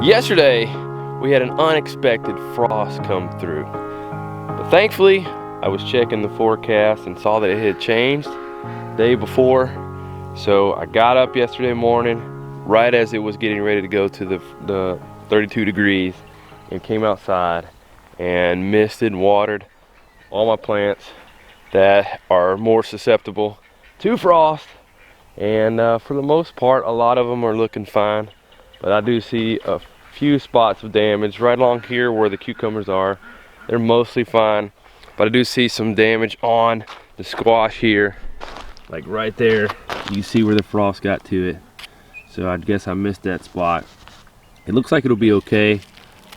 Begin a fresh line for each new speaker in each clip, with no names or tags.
Yesterday, we had an unexpected frost come through. But thankfully, I was checking the forecast and saw that it had changed the day before. So I got up yesterday morning, right as it was getting ready to go to the 32 degrees, and came outside and misted and watered all my plants that are more susceptible to frost. And for the most part, a lot of them are looking fine. But I do see a few spots of damage right along here where the cucumbers are. They're mostly fine, but I do see some damage on the squash here, like right there. You see where the frost got to it. So I guess I missed that spot. It looks like it'll be okay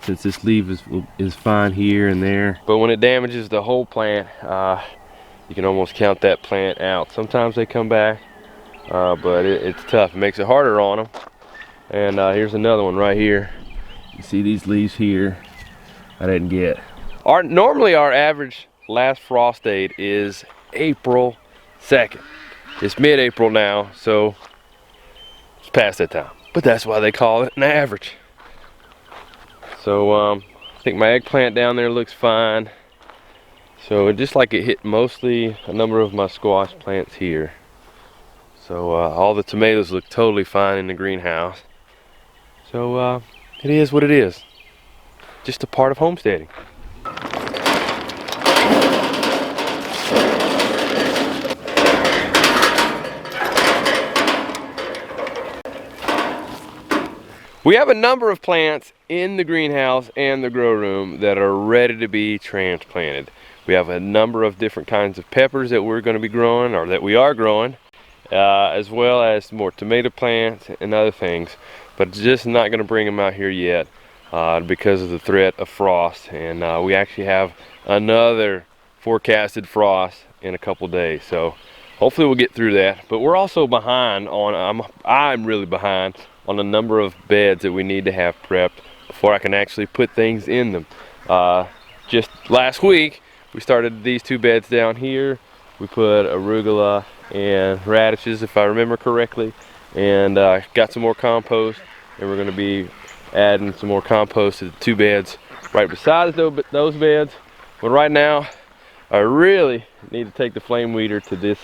since this leaf is fine here and there. But when it damages the whole plant, you can almost count that plant out. Sometimes they come back, but it's tough. It makes it harder on them. And here's another one right here. You see these leaves here I didn't get. Normally our average last frost date is April 2nd. It's mid-April now, so it's past that time. But that's why they call it an average. So I think my eggplant down there looks fine. So just like it hit mostly a number of my squash plants here. So all the tomatoes look totally fine in the greenhouse. So it is what it is. Just a part of homesteading. We have a number of plants in the greenhouse and the grow room that are ready to be transplanted. We have a number of different kinds of peppers that we're going to be growing, or that we are growing, as well as more tomato plants and other things. But just not going to bring them out here yet because of the threat of frost. And we actually have another forecasted frost in a couple days. So hopefully we'll get through that. But we're also behind on, I'm really behind on a number of beds that we need to have prepped before I can actually put things in them. Just last week, we started these two beds down here. We put arugula and radishes, if I remember correctly, and got some more compost, and we're going to be adding some more compost to the two beds right beside those beds. But right now, I really need to take the flame weeder to this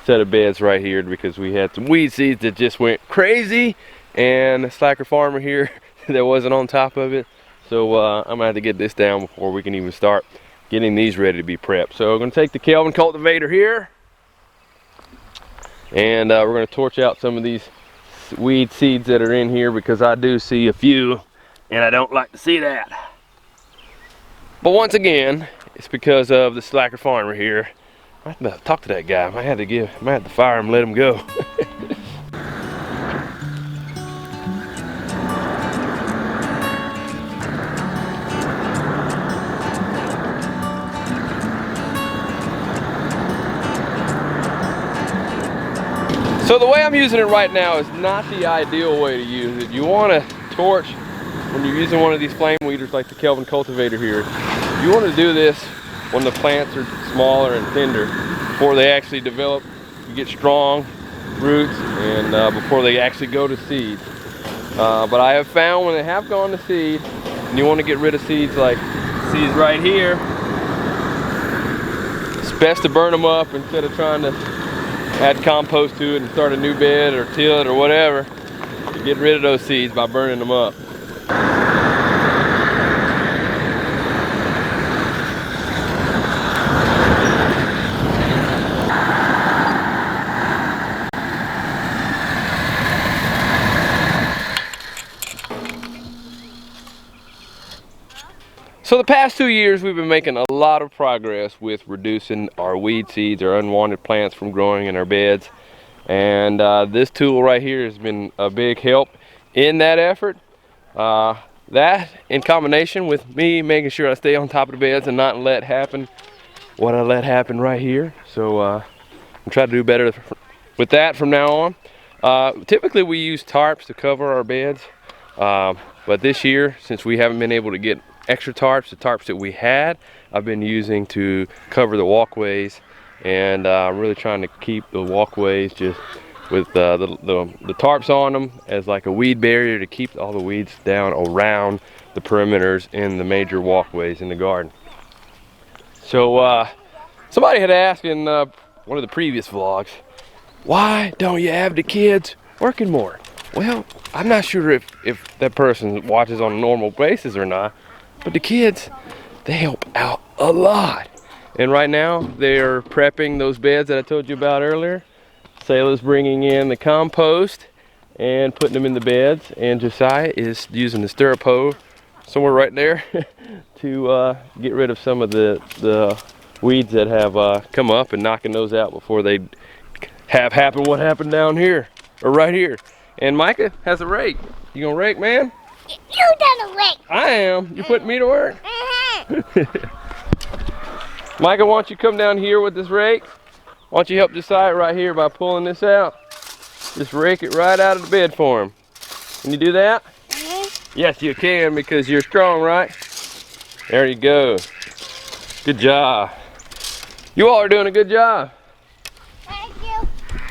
set of beds right here, because we had some weed seeds that just went crazy, and a slacker farmer here that wasn't on top of it. So I'm gonna have to get this down before we can even start getting these ready to be prepped. So we're gonna take the Kelvin cultivator here, and we're gonna torch out some of these weed seeds that are in here, because I do see a few and I don't like to see that. But once again, it's because of the slacker farmer here. I have to talk to that guy. I might have to fire him, let him go. So the way I'm using it right now is not the ideal way to use it. You want to torch when you're using one of these flame weeders like the Kelvin cultivator here. You want to do this when the plants are smaller and tender, before they actually develop, you get strong roots, and before they actually go to seed. But I have found when they have gone to seed, and you want to get rid of seeds like seeds right here, it's best to burn them up instead of trying to add compost to it and start a new bed or till it or whatever. You get rid of those seeds by burning them up. So the past 2 years, we've been making a lot of progress with reducing our weed seeds or unwanted plants from growing in our beds. And this tool right here has been a big help in that effort. That, in combination with me making sure I stay on top of the beds and not let happen what I let happen right here. So I'm trying to do better with that from now on. Typically we use tarps to cover our beds. But this year, since we haven't been able to get extra tarps, the tarps that we had, I've been using to cover the walkways, and I'm really trying to keep the walkways just with the tarps on them as like a weed barrier to keep all the weeds down around the perimeters in the major walkways in the garden. So somebody had asked in one of the previous vlogs, why don't you have the kids working more? Well, I'm not sure if that person watches on a normal basis or not, but the kids, they help out a lot. And right now they're prepping those beds that I told you about earlier. Selah's bringing in the compost and putting them in the beds, and Josiah is using the stirrup hoe somewhere right there to get rid of some of the weeds that have come up, and knocking those out before they have happened what happened down here or right here. And Micah has a rake. You gonna rake, man?
You done a rake.
I am. You putting me to work? Micah, why don't you come down here with this rake? Why don't you help Josiah right here by pulling this out? Just rake it right out of the bed for him. Can you do that? Yes, you can, because you're strong, right? There you go. Good job. You all are doing a good job.
Thank you.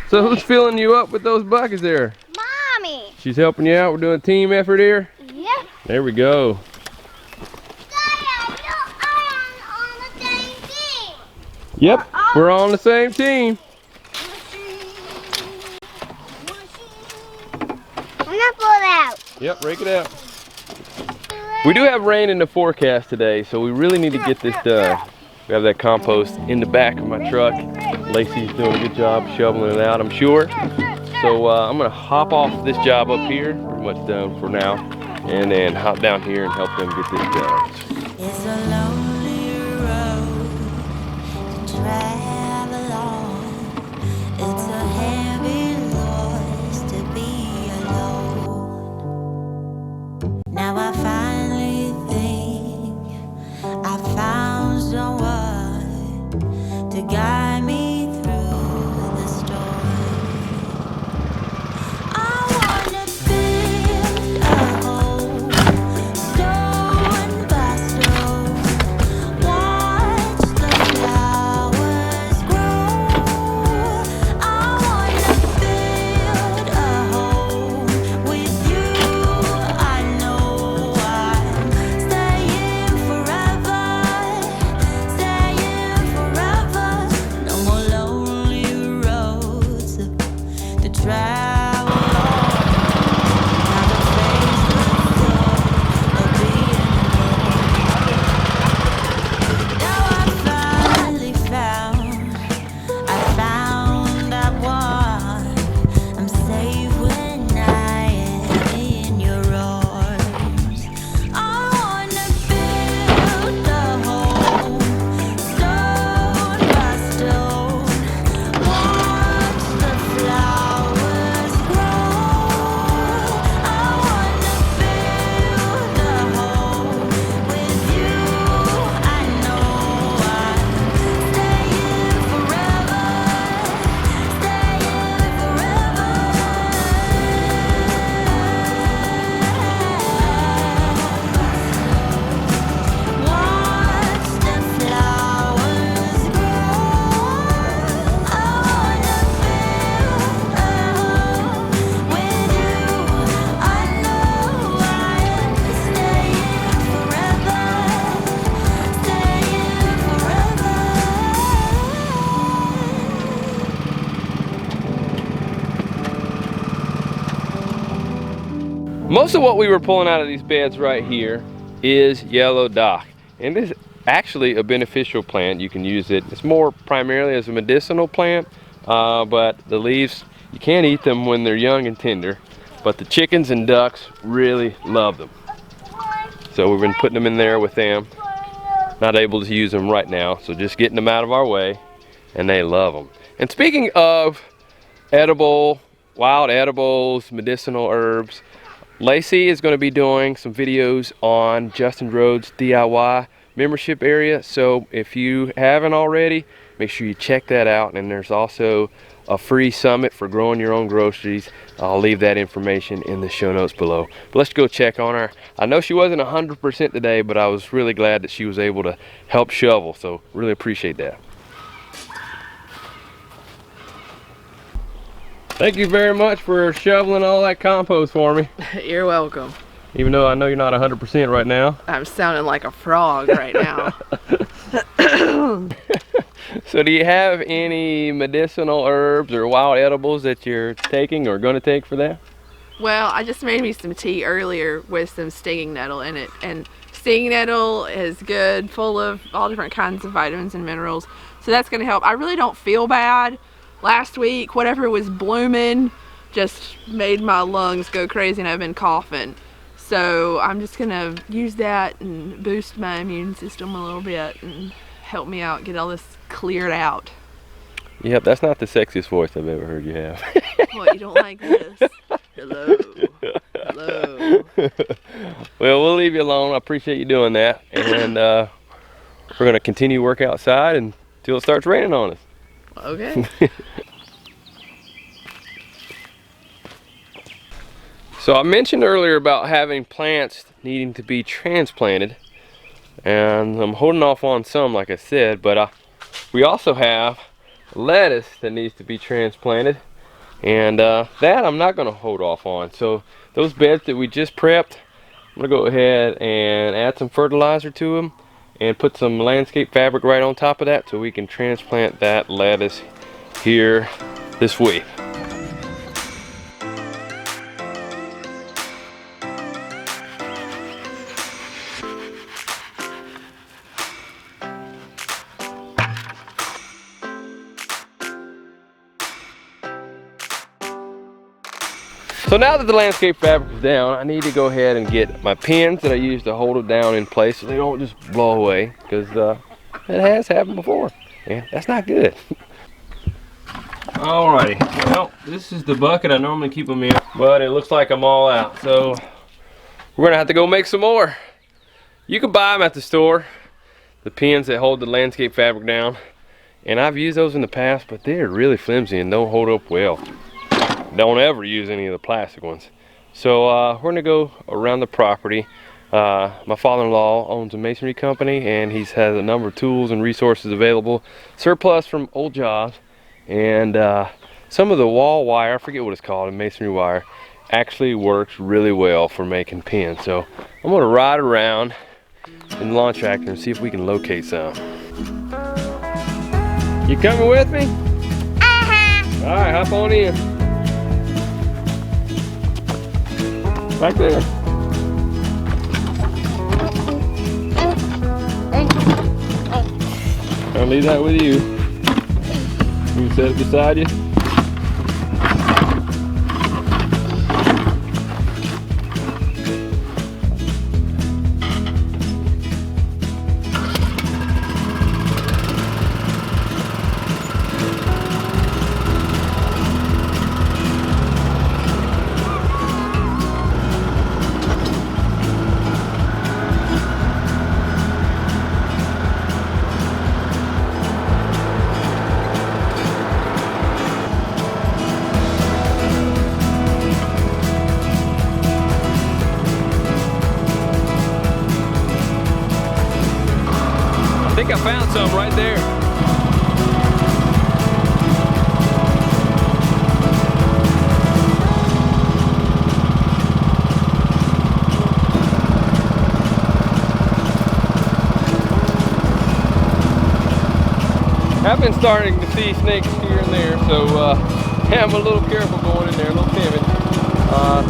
So who's filling you up with those buckets there?
Mommy.
She's helping you out. We're doing a team effort here.
Yep.
There we go. Yep, we're on the same team.
I'm gonna pull it out.
Yep, rake it out. We do have rain in the forecast today, so we really need to get this done. We have that compost in the back of my truck. Lacey's doing a good job shoveling it out, I'm sure. So I'm gonna hop off this job up here, pretty much done for now, and then hop down here and help them get this done.
It's a lonely road to travel on. It's a heavy loss to be alone. Now I finally think I found someone to guide me through the storm. I wanna build a home, stone by stone. Watch the flowers grow. I wanna build a home with you. I know I'm staying forever, staying forever. No more lonely roads to travel on. How to face the thought of being alone. Now I found that one. I'm safe when I am in your arms. I wanna build a home, stone by stone. Watch the flowers grow. I wanna build a home with you. I know I'm staying forever, staying forever. Watch the flowers grow. I wanna build a home with you. I know I'm staying forever, staying forever.
Most of what we were pulling out of these beds right here is yellow dock. And this is actually a beneficial plant. You can use it. It's more primarily as a medicinal plant, but the leaves, you can't eat them when they're young and tender, but the chickens and ducks really love them. So we've been putting them in there with them. Not able to use them right now, so just getting them out of our way, and they love them. And speaking of wild edibles, medicinal herbs, Lacie is going to be doing some videos on Justin Rhodes DIY membership area. So if you haven't already, make sure you check that out. And there's also a free summit for growing your own groceries. I'll leave that information in the show notes below. But let's go check on her. I know she wasn't 100% today, but I was really glad that she was able to help shovel. So really appreciate that. Thank you very much for shoveling all that compost for me.
You're welcome.
Even though I know you're not 100% right now.
I'm sounding like a frog right now.
So do you have any medicinal herbs or wild edibles that you're taking or going to take for that?
Well, I just made me some tea earlier with some stinging nettle in it. And stinging nettle is good, full of all different kinds of vitamins and minerals. So that's going to help. I really don't feel bad. Last week, whatever was blooming just made my lungs go crazy and I've been coughing. So I'm just going to use that and boost my immune system a little bit and help me out, get all this cleared out.
Yep, that's not the sexiest voice I've ever heard you have.
What, you don't like this? Hello. Hello.
Well, we'll leave you alone. I appreciate you doing that. And we're going to continue to work outside until it starts raining on us.
Okay.
So I mentioned earlier about having plants needing to be transplanted. And I'm holding off on some, like I said, but we also have lettuce that needs to be transplanted, and that I'm not going to hold off on. So those beds that we just prepped, I'm going to go ahead and add some fertilizer to them and put some landscape fabric right on top of that so we can transplant that lettuce here this week. So now that the landscape fabric is down, I need to go ahead and get my pins that I use to hold it down in place so they don't just blow away, because it has happened before. Yeah, that's not good. Alrighty, well, this is the bucket I normally keep them in, but it looks like I'm all out. So we're gonna have to go make some more. You can buy them at the store, the pins that hold the landscape fabric down. And I've used those in the past, but they're really flimsy and don't hold up well. Don't ever use any of the plastic ones. So we're gonna go around the property. My father-in-law owns a masonry company, and he has a number of tools and resources available, surplus from old jobs. And some of the wall wire, I forget what it's called, masonry wire, actually works really well for making pins. So I'm gonna ride around in the lawn tractor and see if we can locate some. You coming with me? All right, hop on in. Right there. I'll leave that with you. You can set it beside you. I think I found some right there. I've been starting to see snakes here and there, so I'm a little careful going in there, a little timid.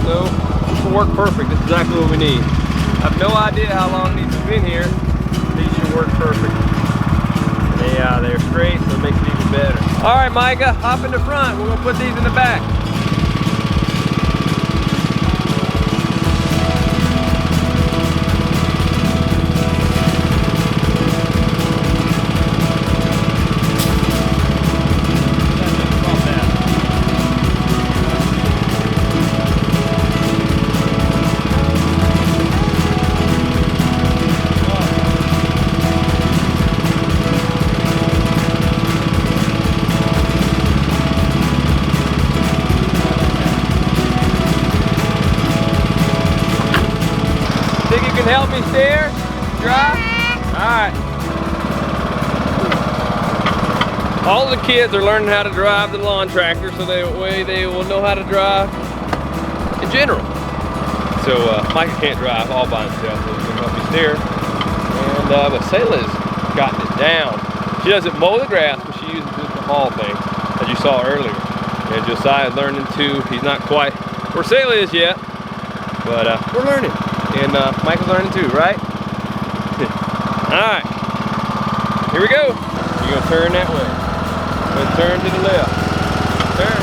So this will work perfect. This is exactly what we need. I have no idea how long these have been here. These should work perfect. Yeah, they're straight, so it makes it even better. All right, Micah, hop in the front. We're gonna put these in the back. Think you can help me steer? Drive? Alright. all the kids are learning how to drive the lawn tractor, so that way they will know how to drive in general. So Micah can't drive all by himself, so he's gonna help me steer. And but Selah's gotten it down. She doesn't mow the grass, but she uses it to haul things, as you saw earlier. And Josiah's learning too. He's not quite where Selah is yet, but we're learning. And Micah's learning too, right? All right, here we go. You're gonna turn that way. But turn to the left. Turn.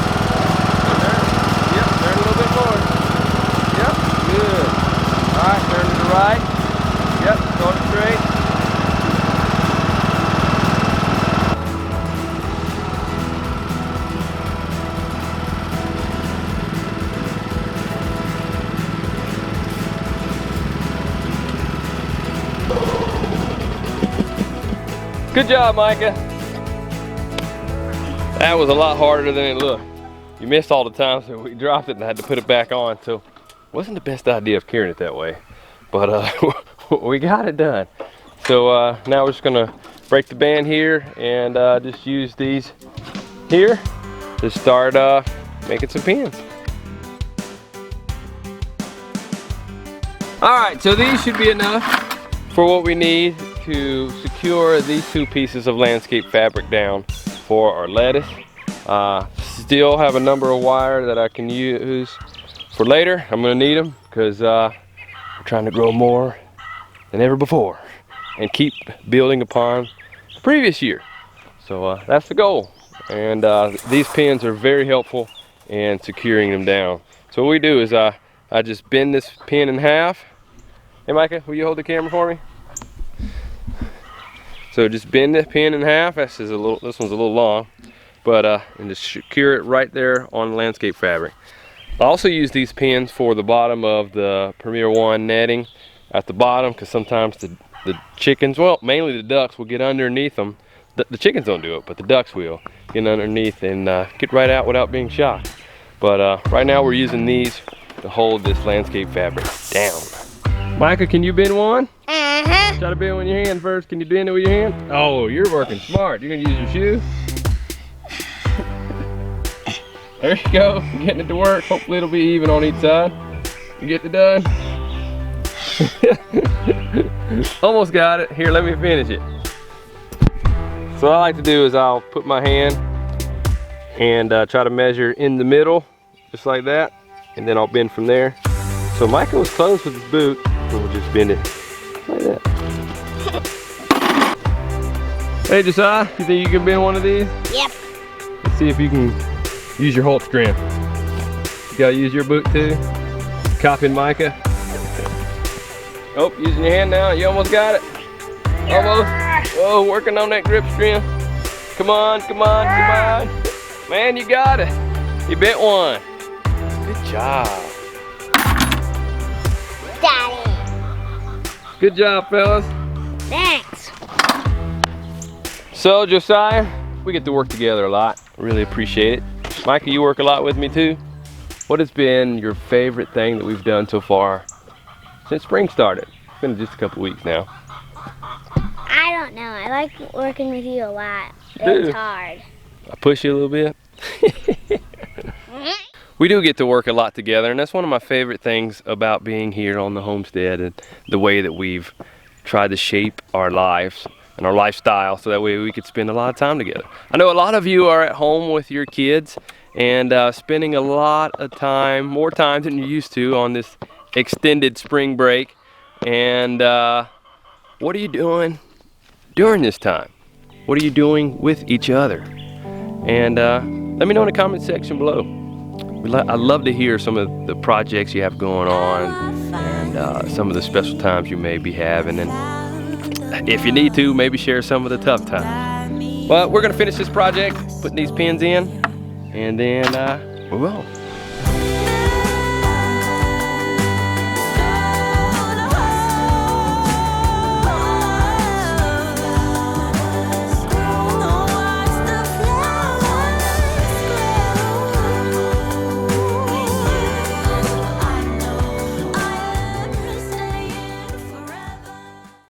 Turn. Yep, turn a little bit more. Yep, good. All right, turn to the right. Yep, going straight. Good job, Micah. That was a lot harder than it looked. You missed all the times that we dropped it and had to put it back on, so it wasn't the best idea of carrying it that way. But we got it done. So now we're just gonna break the band here and just use these here to start making some pins. All right, so these should be enough for what we need to secure these 2 pieces of landscape fabric down for our lettuce. Still have a number of wire that I can use for later. I'm gonna need them because we're trying to grow more than ever before and keep building upon the previous year. So that's the goal. And these pins are very helpful in securing them down. So what we do is I just bend this pin in half. Hey Micah, will you hold the camera for me? So just bend the pin in half. This one's a little long, but and just secure it right there on the landscape fabric. I also use these pins for the bottom of the Premier One netting at the bottom, because sometimes the chickens, well, mainly the ducks, will get underneath them. The chickens don't do it, but the ducks will get underneath and get right out without being shot. But right now we're using these to hold this landscape fabric down. Micah, can you bend one? Try to bend with your hand first. Can you bend it with your hand? Oh, you're working smart. You're gonna use your shoe. There you go. Getting it to work. Hopefully it'll be even on each side. You get it done. Almost got it. Here, let me finish it. So what I like to do is I'll put my hand and try to measure in the middle, just like that, and then I'll bend from there. So Micah was close with his boot, so we'll just bend it like that. Hey Josiah, you think you can bend one of these?
Yep.
Let's see if you can use your Hulk strength. You gotta use your boot too. Copying Micah. Oh, using your hand now. You almost got it. Almost. Oh, working on that grip strength. Come on, come on, come on. Man, you got it. You bent one. Good job.
Daddy.
Good job, fellas.
Thanks.
So, Josiah, we get to work together a lot. Really appreciate it. Micah, you work a lot with me too. What has been your favorite thing that we've done so far since spring started? It's been just a couple weeks now.
I don't know. I like working with you a lot.
Dude.
It's hard.
I push you a little bit. We do get to work a lot together, and that's one of my favorite things about being here on the homestead, and the way that we've tried to shape our lives and our lifestyle so that way we could spend a lot of time together. I know a lot of you are at home with your kids and spending a lot of time, more time than you used to, on this extended spring break. And what are you doing during this time? What are you doing with each other? And let me know in the comment section below. I'd love to hear some of the projects you have going on, and some of the special times you may be having, and if you need to, maybe share some of the tough times. But we're gonna finish this project, putting these pins in, and then we will.